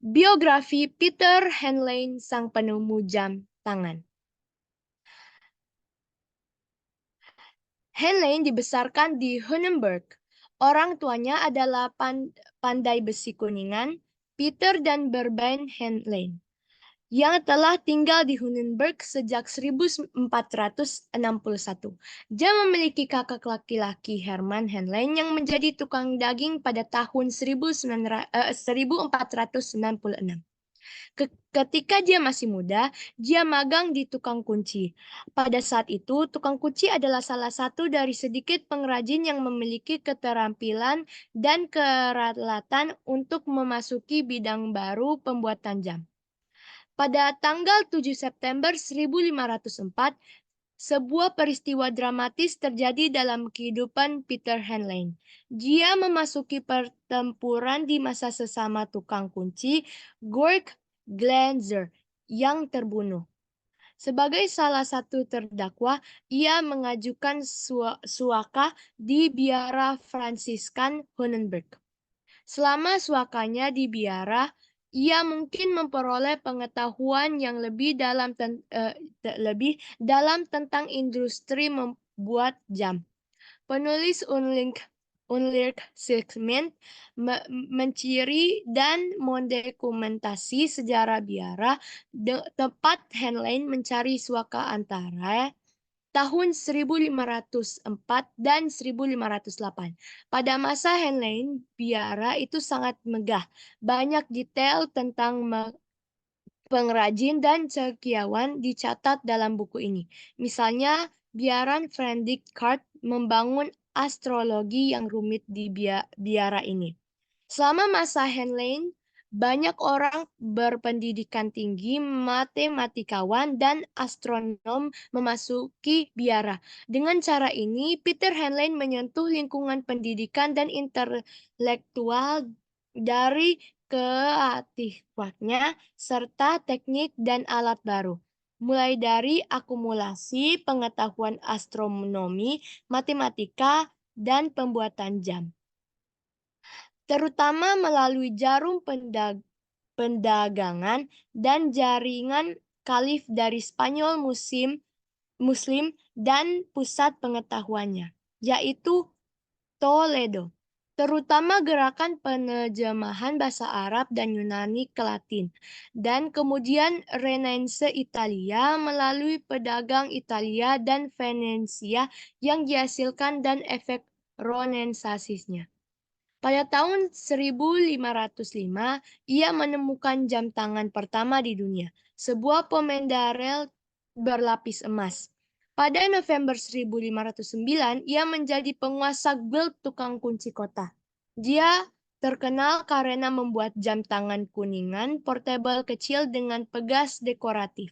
Biografi Peter Henlein, sang penemu jam tangan. Henlein dibesarkan di Hunenburg. Orang tuanya adalah pandai besi Kuningan, Peter dan Berbain Henlein, yang telah tinggal di Hunenburg sejak 1461. Dia memiliki kakak laki-laki Hermann Henlein yang menjadi tukang daging pada tahun 1496. Ketika dia masih muda, dia magang di tukang kunci. Pada saat itu, tukang kunci adalah salah satu dari sedikit pengrajin yang memiliki keterampilan dan kerelatan untuk memasuki bidang baru pembuatan jam. Pada tanggal 7 September 1504, sebuah peristiwa dramatis terjadi dalam kehidupan Peter Henlein. Dia memasuki pertempuran di masa sesama tukang kunci, Georg Glanzer, yang terbunuh. Sebagai salah satu terdakwa, ia mengajukan suaka di biara Fransiskan Hunenburg. Selama suakanya di biara, ia mungkin memperoleh pengetahuan yang lebih dalam tentang industri membuat jam. Penulis Unlirk Segment menciri dan mendokumentasi sejarah biara tempat Henlein mencari suaka antara tahun 1504 dan 1508. Pada masa Henlein, biara itu sangat megah. Banyak detail tentang pengrajin dan cekiawan dicatat dalam buku ini. Misalnya, biaran Fredrik Kart membangun astrologi yang rumit di biara ini. Selama masa Henlein, banyak orang berpendidikan tinggi, matematikawan, dan astronom memasuki biara. Dengan cara ini, Peter Henlein menyentuh lingkungan pendidikan dan intelektual dari keaktifannya serta teknik dan alat baru. Mulai dari akumulasi pengetahuan astronomi, matematika, dan pembuatan jam. Terutama melalui jarum pendagangan dan jaringan kalif dari Spanyol Muslim dan pusat pengetahuannya, yaitu Toledo. Terutama gerakan penerjemahan bahasa Arab dan Yunani ke Latin, dan kemudian Renaissance Italia melalui pedagang Italia dan Venesia yang dihasilkan dan efek Renaissancenya. Pada tahun 1505, ia menemukan jam tangan pertama di dunia, sebuah pemendarel berlapis emas. Pada November 1509, ia menjadi penguasa guild tukang kunci kota. Dia terkenal karena membuat jam tangan kuningan portable kecil dengan pegas dekoratif.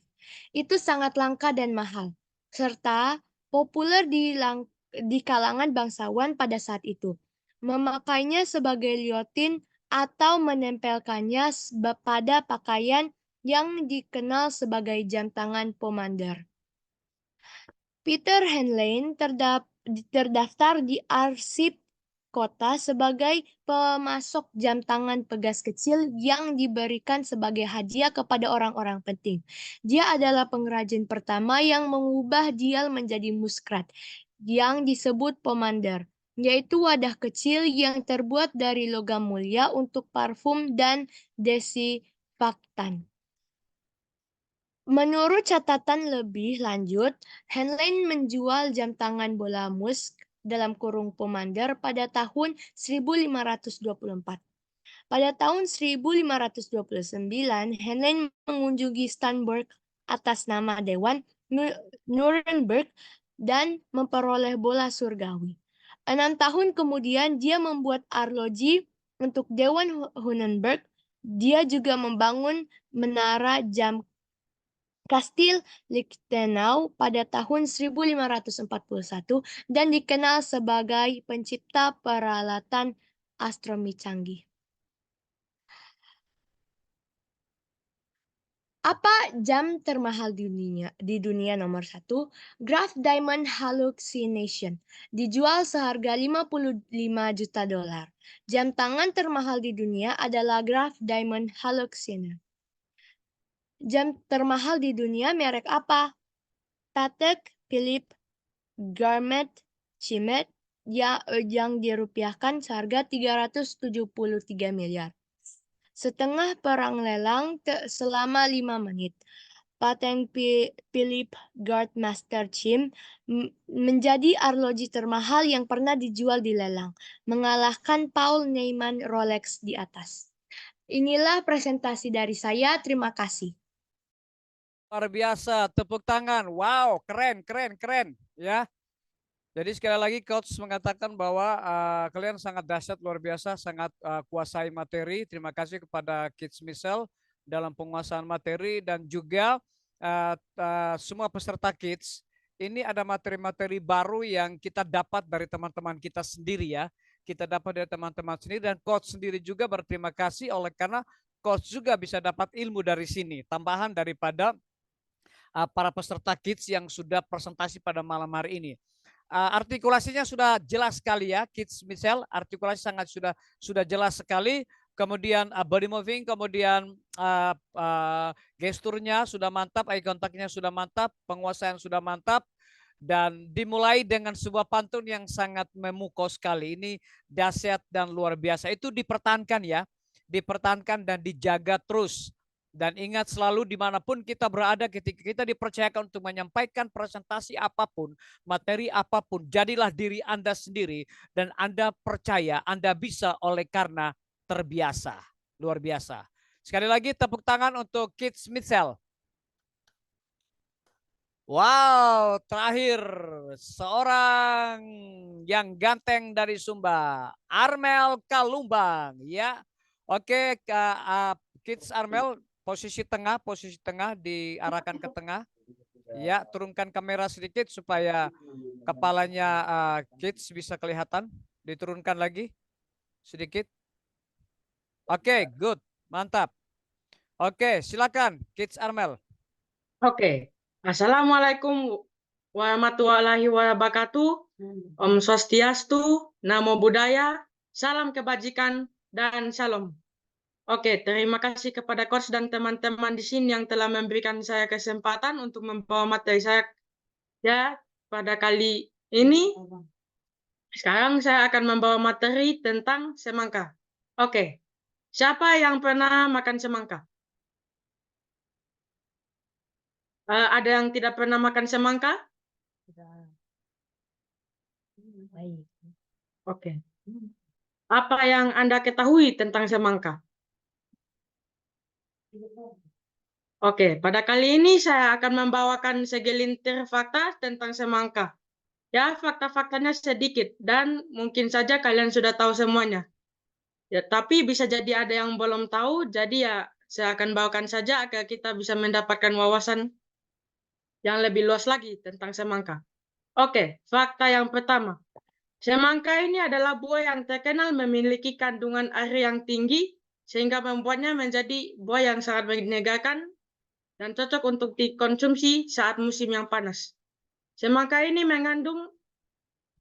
Itu sangat langka dan mahal, serta populer di kalangan bangsawan pada saat itu. Memakainya sebagai liotin atau menempelkannya pada pakaian yang dikenal sebagai jam tangan pomander. Peter Henlein terdaftar di arsip kota sebagai pemasok jam tangan pegas kecil yang diberikan sebagai hadiah kepada orang-orang penting. Dia adalah pengrajin pertama yang mengubah dial menjadi muskrat, yang disebut pomander, yaitu wadah kecil yang terbuat dari logam mulia untuk parfum dan desinfektan. Menurut catatan lebih lanjut, Henlein menjual jam tangan bola musk dalam kurung pomander pada tahun 1524. Pada tahun 1529, Henlein mengunjungi Starnberg atas nama Dewan Nuremberg dan memperoleh bola surgawi. 6 tahun kemudian dia membuat arloji untuk Dewan Hunenburg. Dia juga membangun menara jam Kastil Lichtenau pada tahun 1541 dan dikenal sebagai pencipta peralatan astronomi canggih. Apa jam termahal di dunia nomor 1? Graf Diamond Hallucination. Dijual seharga 55 juta dolar. Jam tangan termahal di dunia adalah Graf Diamond Hallucination. Jam termahal di dunia merek apa? Patek Philippe Garmet Chimet yang dirupiahkan seharga 373 miliar. Setengah perang lelang selama 5 menit. Patek Philippe Master Chim menjadi arloji termahal yang pernah dijual di lelang, mengalahkan Paul Neyman Rolex di atas. Inilah presentasi dari saya. Terima kasih. Luar biasa, tepuk tangan. Wow, keren, keren, keren. Ya. Jadi sekali lagi coach mengatakan bahwa kalian sangat dahsyat, luar biasa, sangat kuasai materi. Terima kasih kepada Kids Missile dalam penguasaan materi dan juga semua peserta Kids. Ini ada materi-materi baru yang kita dapat dari teman-teman kita sendiri ya. Kita dapat dari teman-teman sendiri dan coach sendiri juga berterima kasih oleh karena coach juga bisa dapat ilmu dari sini. Tambahan daripada para peserta Kids yang sudah presentasi pada malam hari ini. Artikulasinya sudah jelas sekali ya, Kids Michelle, artikulasi sangat sudah jelas sekali. Kemudian body moving, kemudian gesturnya sudah mantap, eye contact-nya sudah mantap, penguasaan sudah mantap, dan dimulai dengan sebuah pantun yang sangat memukau sekali. Ini dahsyat dan luar biasa. Itu dipertahankan ya, dipertahankan dan dijaga terus. Dan ingat selalu dimanapun kita berada ketika kita dipercayakan untuk menyampaikan presentasi apapun, materi apapun, jadilah diri Anda sendiri dan Anda percaya Anda bisa oleh karena terbiasa. Luar biasa. Sekali lagi tepuk tangan untuk Kids Michelle. Wow, terakhir seorang yang ganteng dari Sumba, Armel Kalumbang ya. Oke, Kids Armel posisi tengah diarahkan ke tengah. Ya, turunkan kamera sedikit supaya kepalanya Kids bisa kelihatan. Diturunkan lagi sedikit. Oke, good. Mantap. Oke, silakan Kids Armel. Oke. Assalamualaikum warahmatullahi wabarakatuh. Om Swastiastu, Namo Buddhaya, salam kebajikan, dan salam. Oke, terima kasih kepada coach dan teman-teman di sini yang telah memberikan saya kesempatan untuk membawa materi saya ya pada kali ini. Sekarang saya akan membawa materi tentang semangka. Oke, siapa yang pernah makan semangka? Ada yang tidak pernah makan semangka? Oke. Apa yang Anda ketahui tentang semangka? Oke, pada kali ini saya akan membawakan segelintir fakta tentang semangka. Ya, fakta-faktanya sedikit dan mungkin saja kalian sudah tahu semuanya. Ya, tapi bisa jadi ada yang belum tahu, jadi ya saya akan bawakan saja agar kita bisa mendapatkan wawasan yang lebih luas lagi tentang semangka. Oke, fakta yang pertama. Semangka ini adalah buah yang terkenal memiliki kandungan air yang tinggi, sehingga membuatnya menjadi buah yang sangat menyegarkan dan cocok untuk dikonsumsi saat musim yang panas. Semangka ini mengandung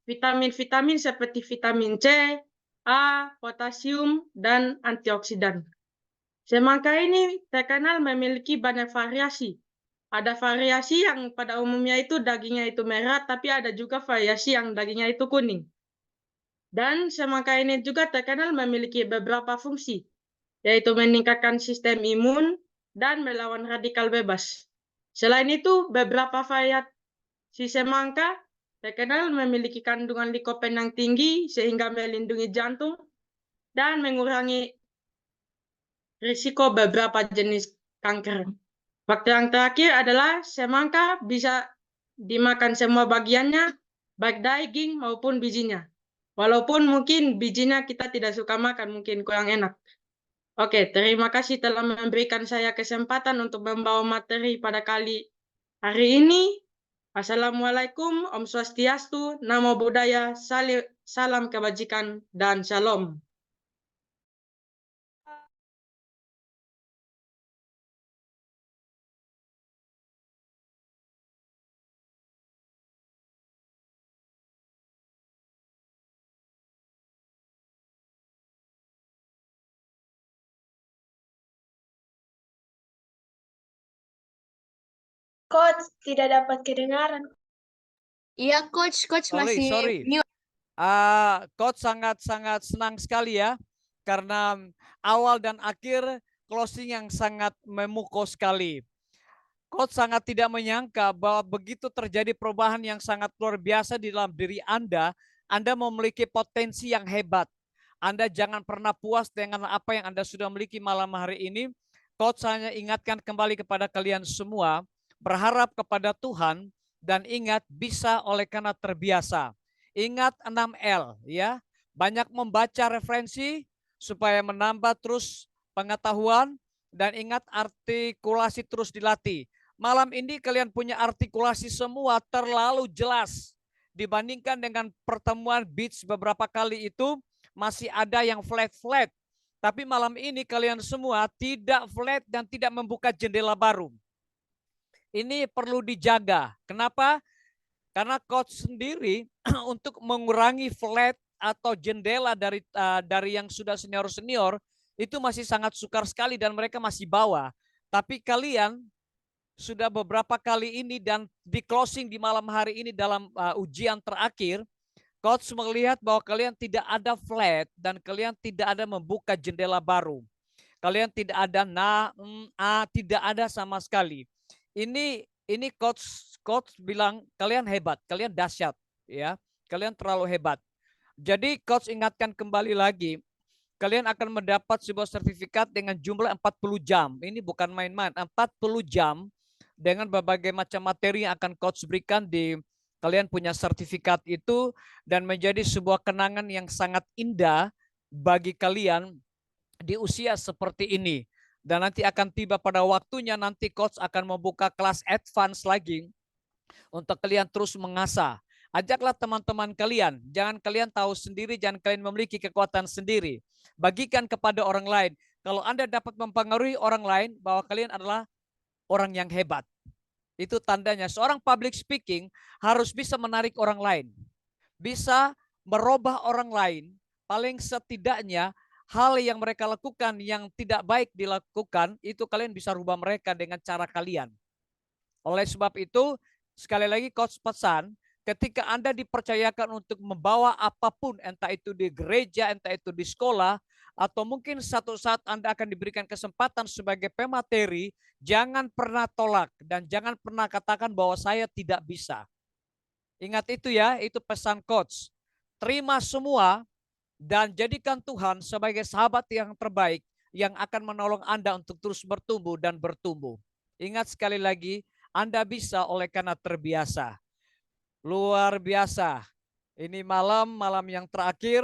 vitamin-vitamin seperti vitamin C, A, potasium, dan antioksidan. Semangka ini terkenal memiliki banyak variasi. Ada variasi yang pada umumnya itu dagingnya itu merah, tapi ada juga variasi yang dagingnya itu kuning. Dan semangka ini juga terkenal memiliki beberapa fungsi, yaitu meningkatkan sistem imun dan melawan radikal bebas. Selain itu, beberapa variasi semangka terkenal memiliki kandungan likopen yang tinggi sehingga melindungi jantung dan mengurangi risiko beberapa jenis kanker. Fakta yang terakhir adalah semangka bisa dimakan semua bagiannya, baik daging maupun bijinya. Walaupun mungkin bijinya kita tidak suka makan, mungkin kurang enak. Oke, terima kasih telah memberikan saya kesempatan untuk membawa materi pada kali hari ini. Assalamualaikum, Om Swastiastu, Namo Buddhaya, salam kebajikan, dan shalom. Coach, tidak dapat kedengaran. Iya, Coach. Coach masih Sorry. mute. Coach sangat senang sekali ya, karena awal dan akhir closing yang sangat memukau sekali. Coach sangat tidak menyangka bahwa begitu terjadi perubahan yang sangat luar biasa di dalam diri Anda memiliki potensi yang hebat. Anda jangan pernah puas dengan apa yang Anda sudah miliki malam hari ini. Coach hanya ingatkan kembali kepada kalian semua, berharap kepada Tuhan, dan ingat bisa oleh karena terbiasa. Ingat 6L ya. Banyak membaca referensi supaya menambah terus pengetahuan, dan ingat artikulasi terus dilatih. Malam ini kalian punya artikulasi semua terlalu jelas dibandingkan dengan pertemuan beach beberapa kali itu masih ada yang flat-flat. Tapi malam ini kalian semua tidak flat dan tidak membuka jendela baru. Ini perlu dijaga. Kenapa? Karena coach sendiri untuk mengurangi flat atau jendela dari yang sudah senior-senior itu masih sangat sukar sekali dan mereka masih bawa. Tapi kalian sudah beberapa kali ini dan di closing di malam hari ini dalam ujian terakhir, coach melihat bahwa kalian tidak ada flat dan kalian tidak ada membuka jendela baru. Kalian tidak ada tidak ada sama sekali. Ini coach bilang kalian hebat, kalian dahsyat ya. Kalian terlalu hebat. Jadi coach ingatkan kembali lagi, kalian akan mendapat sebuah sertifikat dengan jumlah 40 jam. Ini bukan main-main, 40 jam dengan berbagai macam materi yang akan coach berikan di kalian punya sertifikat itu, dan menjadi sebuah kenangan yang sangat indah bagi kalian di usia seperti ini. Dan nanti akan tiba pada waktunya nanti coach akan membuka kelas advance lagi untuk kalian terus mengasah. Ajaklah teman-teman kalian, jangan kalian tahu sendiri, jangan kalian memiliki kekuatan sendiri. Bagikan kepada orang lain. Kalau Anda dapat mempengaruhi orang lain bahwa kalian adalah orang yang hebat. Itu tandanya seorang public speaking harus bisa menarik orang lain. Bisa merubah orang lain, paling setidaknya hal yang mereka lakukan yang tidak baik dilakukan, itu kalian bisa rubah mereka dengan cara kalian. Oleh sebab itu, sekali lagi coach pesan, ketika Anda dipercayakan untuk membawa apapun, entah itu di gereja, entah itu di sekolah, atau mungkin satu saat Anda akan diberikan kesempatan sebagai pemateri, jangan pernah tolak dan jangan pernah katakan bahwa saya tidak bisa. Ingat itu ya, itu pesan coach. Terima semua dan jadikan Tuhan sebagai sahabat yang terbaik yang akan menolong Anda untuk terus bertumbuh dan bertumbuh. Ingat sekali lagi, Anda bisa oleh karena terbiasa. Luar biasa. Ini malam yang terakhir,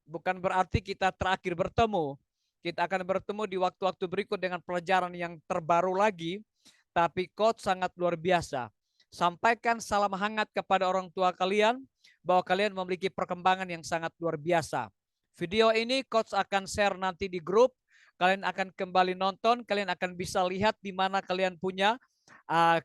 bukan berarti kita terakhir bertemu. Kita akan bertemu di waktu-waktu berikut dengan pelajaran yang terbaru lagi. Tapi coach sangat luar biasa. Sampaikan salam hangat kepada orang tua kalian bahwa kalian memiliki perkembangan yang sangat luar biasa. Video ini coach akan share nanti di grup. Kalian akan kembali nonton, kalian akan bisa lihat di mana kalian punya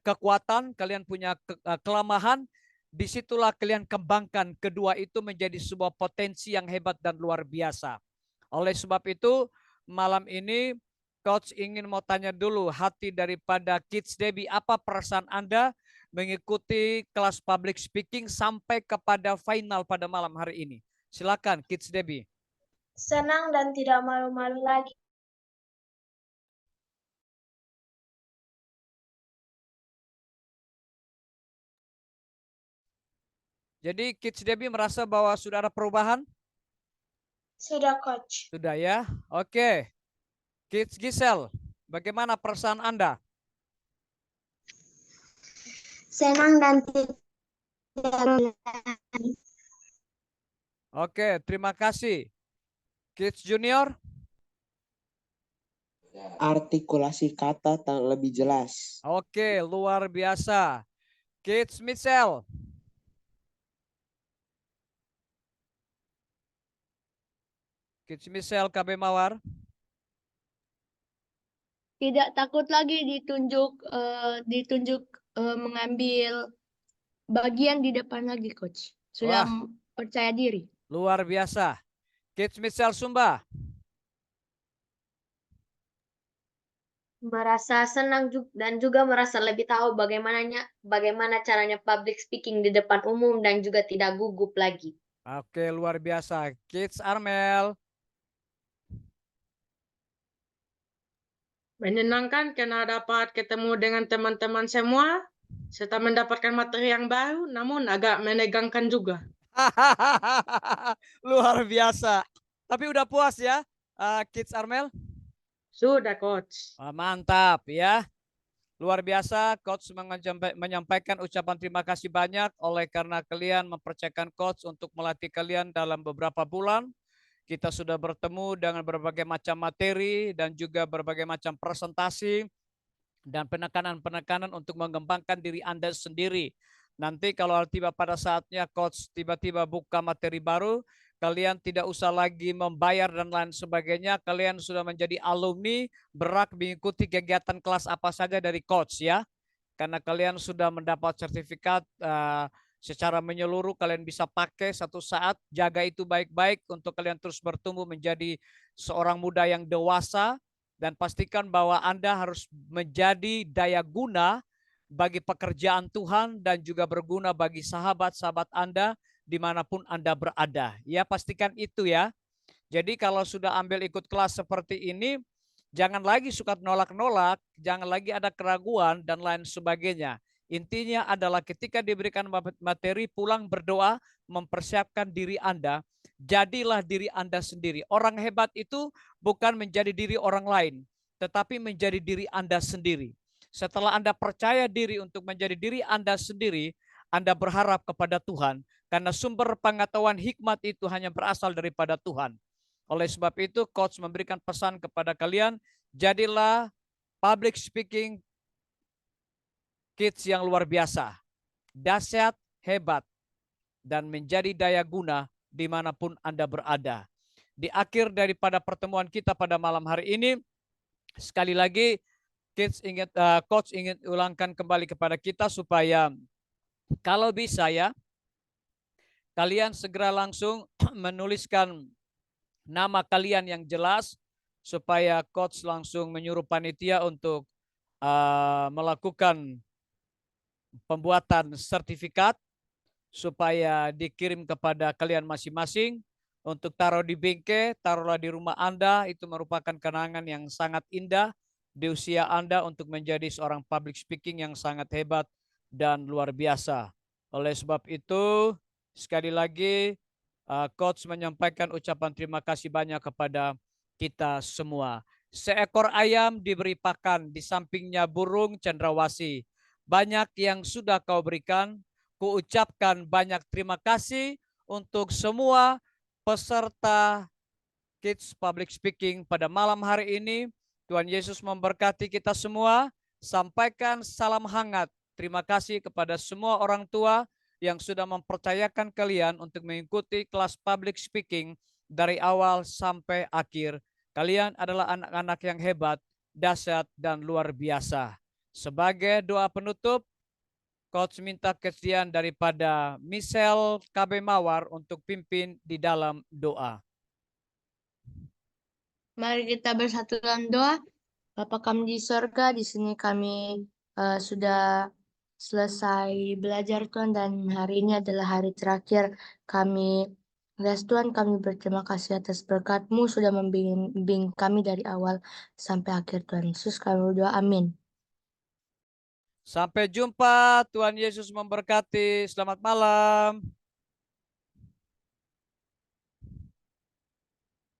kekuatan, kalian punya kelemahan. Disitulah kalian kembangkan kedua itu menjadi sebuah potensi yang hebat dan luar biasa. Oleh sebab itu, malam ini coach ingin mau tanya dulu hati daripada Kids Debbie, apa perasaan Anda mengikuti kelas public speaking sampai kepada final pada malam hari ini? Silakan Kids Debbie. Senang dan tidak malu-malu lagi. Jadi Kids Debbie merasa bahwa sudah ada perubahan? Sudah, Coach. Sudah ya? Oke. Kids Giselle, bagaimana perasaan Anda? Senang dan tidak malu. Oke, terima kasih. Kids Junior? Artikulasi kata lebih jelas. Oke, luar biasa. Kids Michelle? Kids Michelle KB Mawar? Tidak takut lagi ditunjuk mengambil bagian di depan lagi, Coach. Sudah percaya diri. Luar biasa. Kids Michelle Sumba? Merasa senang dan juga merasa lebih tahu bagaimana caranya public speaking di depan umum dan juga tidak gugup lagi. Oke, luar biasa. Kids Armel. Menyenangkan karena dapat ketemu dengan teman-teman semua, serta mendapatkan materi yang baru, namun agak menegangkan juga. Luar biasa. Tapi udah puas ya, Kids Armel? Sudah, Coach. Mantap ya. Luar biasa, Coach menyampaikan ucapan terima kasih banyak oleh karena kalian mempercayakan Coach untuk melatih kalian dalam beberapa bulan. Kita sudah bertemu dengan berbagai macam materi dan juga berbagai macam presentasi dan penekanan-penekanan untuk mengembangkan diri Anda sendiri. Nanti kalau tiba pada saatnya Coach tiba-tiba buka materi baru, kalian tidak usah lagi membayar dan lain sebagainya. Kalian sudah menjadi alumni, berhak mengikuti kegiatan kelas apa saja dari Coach ya. Karena kalian sudah mendapat sertifikat secara menyeluruh, kalian bisa pakai satu saat. Jaga itu baik-baik untuk kalian terus bertumbuh menjadi seorang muda yang dewasa. Dan pastikan bahwa Anda harus menjadi daya guna bagi pekerjaan Tuhan dan juga berguna bagi sahabat-sahabat Anda dimanapun Anda berada. Ya, pastikan itu ya. Jadi kalau sudah ambil ikut kelas seperti ini, jangan lagi suka nolak-nolak, jangan lagi ada keraguan dan lain sebagainya. Intinya adalah ketika diberikan materi, pulang berdoa, mempersiapkan diri Anda, jadilah diri Anda sendiri. Orang hebat itu bukan menjadi diri orang lain, tetapi menjadi diri Anda sendiri. Setelah Anda percaya diri untuk menjadi diri Anda sendiri, Anda berharap kepada Tuhan, karena sumber pengetahuan hikmat itu hanya berasal daripada Tuhan. Oleh sebab itu, Coach memberikan pesan kepada kalian, jadilah public speaking kids yang luar biasa, dahsyat, hebat, dan menjadi daya guna dimanapun Anda berada. Di akhir daripada pertemuan kita pada malam hari ini, sekali lagi, Coach ingin ulangkan kembali kepada kita supaya kalau bisa ya, kalian segera langsung menuliskan nama kalian yang jelas supaya Coach langsung menyuruh panitia untuk melakukan pembuatan sertifikat supaya dikirim kepada kalian masing-masing untuk taruh di bingkai, taruhlah di rumah Anda. Itu merupakan kenangan yang sangat indah di usia Anda untuk menjadi seorang public speaking yang sangat hebat dan luar biasa. Oleh sebab itu, sekali lagi Coach menyampaikan ucapan terima kasih banyak kepada kita semua. Seekor ayam diberi pakan, di sampingnya burung cendrawasih. Banyak yang sudah kau berikan, kuucapkan banyak terima kasih untuk semua peserta Kids Public Speaking pada malam hari ini. Tuhan Yesus memberkati kita semua. Sampaikan salam hangat. Terima kasih kepada semua orang tua yang sudah mempercayakan kalian untuk mengikuti kelas public speaking dari awal sampai akhir. Kalian adalah anak-anak yang hebat, dahsyat, dan luar biasa. Sebagai doa penutup, Coach minta kesediaan daripada Michelle KB Mawar untuk pimpin di dalam doa. Mari kita bersatu dalam doa. Bapa kami di sorga, di sini kami sudah selesai belajar Tuhan, dan hari ini adalah hari terakhir kami les Tuhan. Kami berterima kasih atas berkat-Mu sudah membimbing kami dari awal sampai akhir Tuhan Yesus. Kami berdoa, amin. Sampai jumpa, Tuhan Yesus memberkati. Selamat malam.